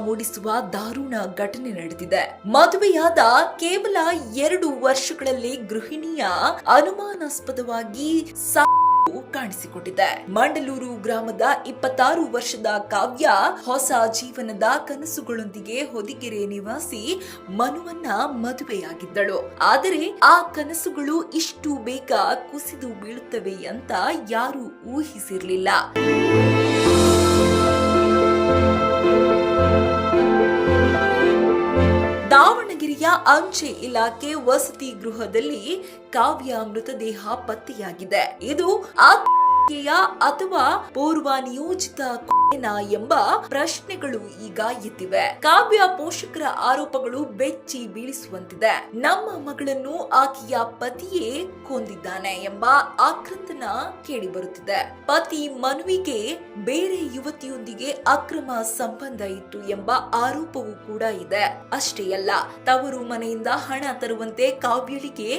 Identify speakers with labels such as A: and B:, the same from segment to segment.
A: ಮೂಡಿಸುವ ದಾರುಣ ಘಟನೆ ನಡೆದಿದೆ. ಮದುವೆಯಾದ ಕೇವಲ 2 ವರ್ಷಗಳಲ್ಲಿ ಗೃಹಿಣಿಯ ಅನುಮಾನಾಸ್ಪದವಾಗಿ ಕಾಣಿಸಿಕೊಂಡಿದೆ. ಮಂಡಲೂರು ಗ್ರಾಮದ 26 ವರ್ಷದ ಕಾವ್ಯ ಹೊಸ ಜೀವನದ ಕನಸುಗಳೊಂದಿಗೆ ಹೊದಿಗೆರೆ ನಿವಾಸಿ ಮನುವನ್ನ ಮದುವೆಯಾಗಿದ್ದಳು. ಆದರೆ ಆ ಕನಸುಗಳು ಇಷ್ಟು ಬೇಗ ಕುಸಿದು ಬೀಳುತ್ತವೆ ಅಂತ ಯಾರೂ ಊಹಿಸಿರಲಿಲ್ಲ. ದಾವಣಗೆರೆಯ ಅಂಚೆ ಇಲಾಖೆ ವಸತಿ ಗೃಹದಲ್ಲಿ ಕಾವ್ಯ ಮೃತದೇಹ ಪತ್ತೆಯಾಗಿದೆ. ಇದು ಆತ್ಮಹತ್ಯೆಯ ಅಥವಾ ಪೂರ್ವ ನಿಯೋಜಿತ ಕೊಲೆನಾ ಎಂಬ ಪ್ರಶ್ನೆಗಳು ಈಗ ಎದ್ದಿವೆ. ಕಾವ್ಯ ಪೋಷಕರ ಆರೋಪಗಳು ಬೆಚ್ಚಿ ಬೀಳಿಸುವಂತಿದೆ. ನಮ್ಮ ಮಗಳನ್ನು ಆಕೆಯ ಪತಿಯೇ ಕೊಂದಿದ್ದಾನೆ ಎಂಬ ಆಕ್ರಂದನ ಕೇಳಿ ಬರುತ್ತಿದೆ. ಪತಿ ಮನುವಿಗೆ ಬೇರೆ ಯುವತಿಯೊಂದಿಗೆ ಅಕ್ರಮ ಸಂಬಂಧ ಇತ್ತು ಎಂಬ ಆರೋಪವೂ ಕೂಡ ಇದೆ. ಅಷ್ಟೇ ಅಲ್ಲ, ತವರು ಮನೆಯಿಂದ ಹಣ ತರುವಂತೆ ಕಾವ್ಯಳಿಗೆ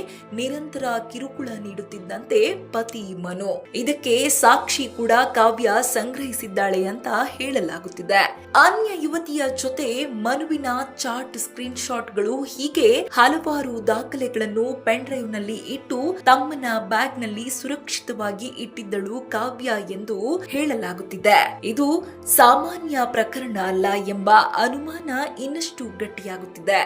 A: ನಿರಂತರ ಕಿರುಕುಳ ನೀಡುತ್ತಿದ್ದಂತೆ ಪತಿ ಮನು. ಇದಕ್ಕೆ ಸಾಕ್ಷಿ ಕೂಡ ಕಾವ್ಯ ಸಂಗ್ರಹಿಸಿದ್ದಾಳೆ ಅಂತ ಹೇಳಲಾಗುತ್ತಿದೆ. ಅನ್ಯ ಯುವತಿಯ ಜೊತೆ ಮನುವಿನ ಚಾಟ್ ಸ್ಕ್ರೀನ್ ಶಾಟ್ಗಳು ಹೀಗೆ ಹಲವಾರು ದಾಖಲೆಗಳನ್ನು ಪೆನ್ ಡ್ರೈವ್ ನಲ್ಲಿ ಇಟ್ಟು ತಮ್ಮನ ಬ್ಯಾಗ್ ನಲ್ಲಿ ಸುರಕ್ಷಿತವಾಗಿ ಇಟ್ಟಿದ್ದಳು ಕಾವ್ಯ ಎಂದು ಹೇಳಲಾಗುತ್ತಿದೆ. ಇದು ಸಾಮಾನ್ಯ ಪ್ರಕರಣ ಅಲ್ಲ ಎಂಬ ಅನುಮಾನ ಇನ್ನಷ್ಟು ಗಟ್ಟಿಯಾಗುತ್ತಿದೆ.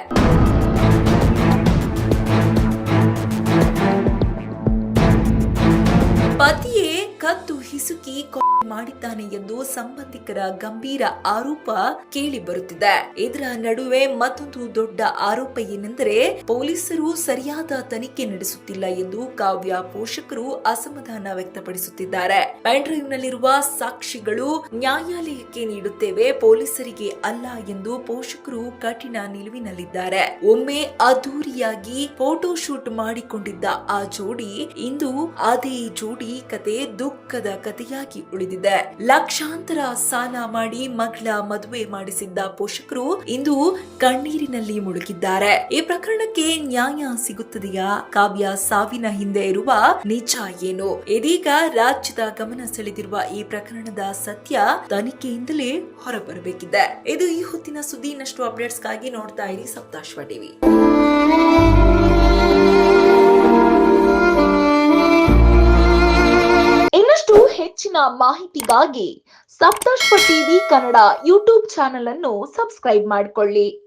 A: ಪತಿಯೇ ಕದ್ದು ಹಿಸುಕಿ ಮಾಡಿದ್ದಾನೆ ಎಂದು ಸಂಬಂಧಿಕರ ಗಂಭೀರ ಆರೋಪ ಕೇಳಿ ಬರುತ್ತಿದೆ. ಇದರ ನಡುವೆ ಮತ್ತೊಂದು ದೊಡ್ಡ ಆರೋಪ ಏನೆಂದರೆ ಪೊಲೀಸರು ಸರಿಯಾದ ತನಿಖೆ ನಡೆಸುತ್ತಿಲ್ಲ ಎಂದು ಕಾವ್ಯ ಪೋಷಕರು ಅಸಮಾಧಾನ ವ್ಯಕ್ತಪಡಿಸುತ್ತಿದ್ದಾರೆ. ಪೆನ್ ಡ್ರೈವ್ ನಲ್ಲಿರುವ ಸಾಕ್ಷಿಗಳು ನ್ಯಾಯಾಲಯಕ್ಕೆ ನೀಡುತ್ತೇವೆ, ಪೊಲೀಸರಿಗೆ ಅಲ್ಲ ಎಂದು ಪೋಷಕರು ಕಠಿಣ ನಿಲುವಿನಲ್ಲಿದ್ದಾರೆ. ಒಮ್ಮೆ ಅದ್ದೂರಿಯಾಗಿ ಫೋಟೋ ಶೂಟ್ ಮಾಡಿಕೊಂಡಿದ್ದ ಆ ಜೋಡಿ ಇಂದು ಅದೇ ಜೋಡಿ ಕತೆ ದುಃಖದ ಕಥೆಯಾಗಿ ಉಳಿದಿದೆ. ಲಕ್ಷಾಂತರ ಸಾಲ ಮಾಡಿ ಮಗಳ ಮದುವೆ ಮಾಡಿಸಿದ್ದ ಪೋಷಕರು ಇಂದು ಕಣ್ಣೀರಿನಲ್ಲಿ ಮುಳುಗಿದ್ದಾರೆ. ಈ ಪ್ರಕರಣಕ್ಕೆ ನ್ಯಾಯ ಸಿಗುತ್ತದೆಯಾ? ಕಾವ್ಯ ಸಾವಿನ ಹಿಂದೆ ಇರುವ ನಿಜ ಏನು? ಇದೀಗ ರಾಜ್ಯದ ಗಮನ ಸೆಳೆದಿರುವ ಈ ಪ್ರಕರಣದ ಸತ್ಯ ತನಿಖೆಯಿಂದಲೇ ಹೊರಬರಬೇಕಿದೆ. ಇದು ಈ ಹೊತ್ತಿನ ಸುದ್ದಿ. ಇನ್ನಷ್ಟು ಅಪ್ಡೇಟ್ಸ್ಗಾಗಿ ನೋಡ್ತಾ ಇರಿ ಸಪ್ತಾಶ್ವ ಟಿವಿ. ಇನ್ನಷ್ಟು ಹೆಚ್ಚಿನ ಮಾಹಿತಿಗಾಗಿ Saptashwa TV Kannada YouTube channel ಅನ್ನು ಸಬ್ಸ್ಕ್ರೈಬ್ ಮಾಡಿಕೊಳ್ಳಿ.